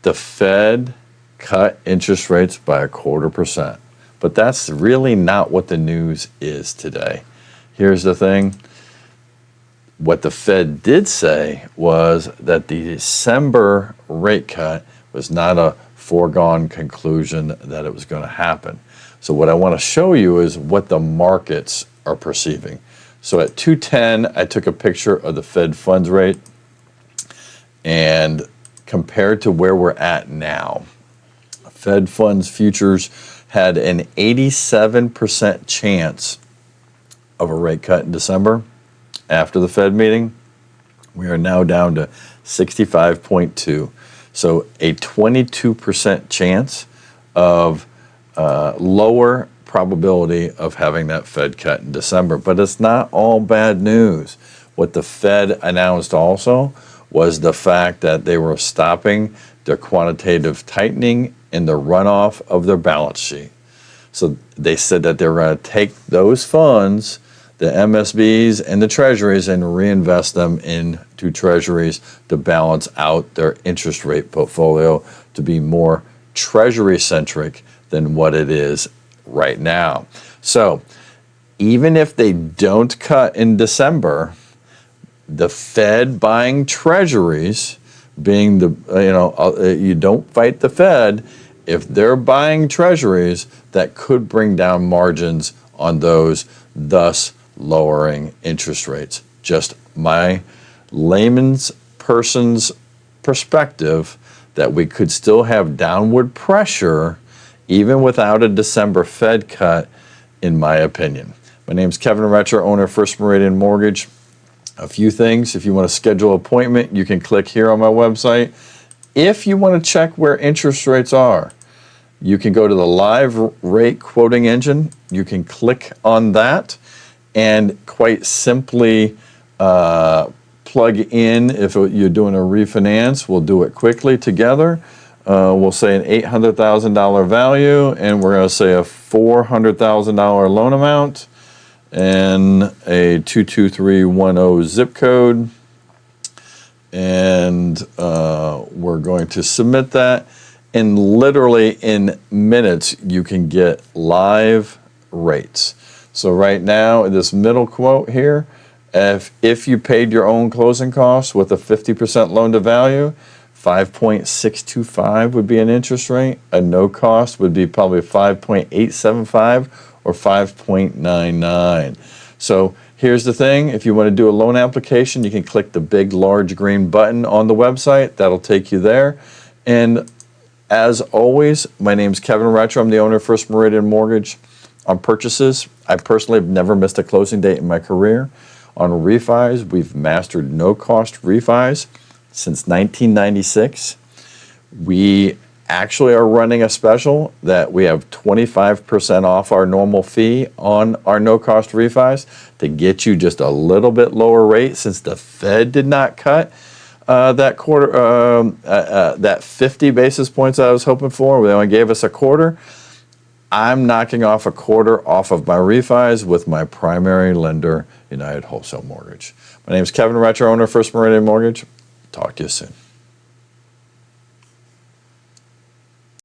the Fed cut interest rates by 0.25%. But that's really not what the news is today. Here's the thing. What the Fed did say was that the December rate cut was not a foregone conclusion that it was going to happen. So what I want to show you is what the markets are perceiving. So at 210, I took a picture of the Fed funds rate, and compared to where we're at now, Fed funds futures had an 87% chance of a rate cut in December after the Fed meeting. We are now down to 65.2. So a 22% chance of lower probability of having that Fed cut in December. But it's not all bad news. What the Fed announced also was the fact that they were stopping their quantitative tightening in the runoff of their balance sheet. So they said that they're going to take those funds, the MSBs and the treasuries, and reinvest them into treasuries to balance out their interest rate portfolio to be more treasury centric than what it is right now. So even if they don't cut in December, the Fed buying treasuries, being you don't fight the Fed. If they're buying treasuries, that could bring down margins on those, thus lowering interest rates. Just my layman's person's perspective that we could still have downward pressure even without a December Fed cut, in my opinion. My name's Kevin Retcher, owner of First Meridian Mortgage. A few things. If you want to schedule an appointment, you can click here on my website. If you want to check where interest rates are, you can go to the live rate quoting engine. You can click on that and quite simply plug in. If you're doing a refinance, we'll do it quickly together. We'll say an $800,000 value, and we're going to say a $400,000 loan amount, and a 22310 zip code, and we're going to submit that, and literally in minutes you can get live rates. So right now, this middle quote here, if you paid your own closing costs with a 50% loan to value, 5.625 would be an interest rate. A no cost would be probably 5.875 or 5.99. So here's the thing. If you want to do a loan application, you can click the big, large green button on the website. That'll take you there. And as always, my name's Kevin Retcher. I'm the owner of First Meridian Mortgage. On purchases, I personally have never missed a closing date in my career. On refis, we've mastered no-cost refis since 1996. We actually are running a special that we have 25% off our normal fee on our no-cost refis to get you just a little bit lower rate, since the Fed did not cut that 50 basis points I was hoping for. They only gave us a quarter. I'm knocking off a quarter off of my refis with my primary lender, United Wholesale Mortgage. My name is Kevin Retcher, owner of First Meridian Mortgage. Talk to you soon.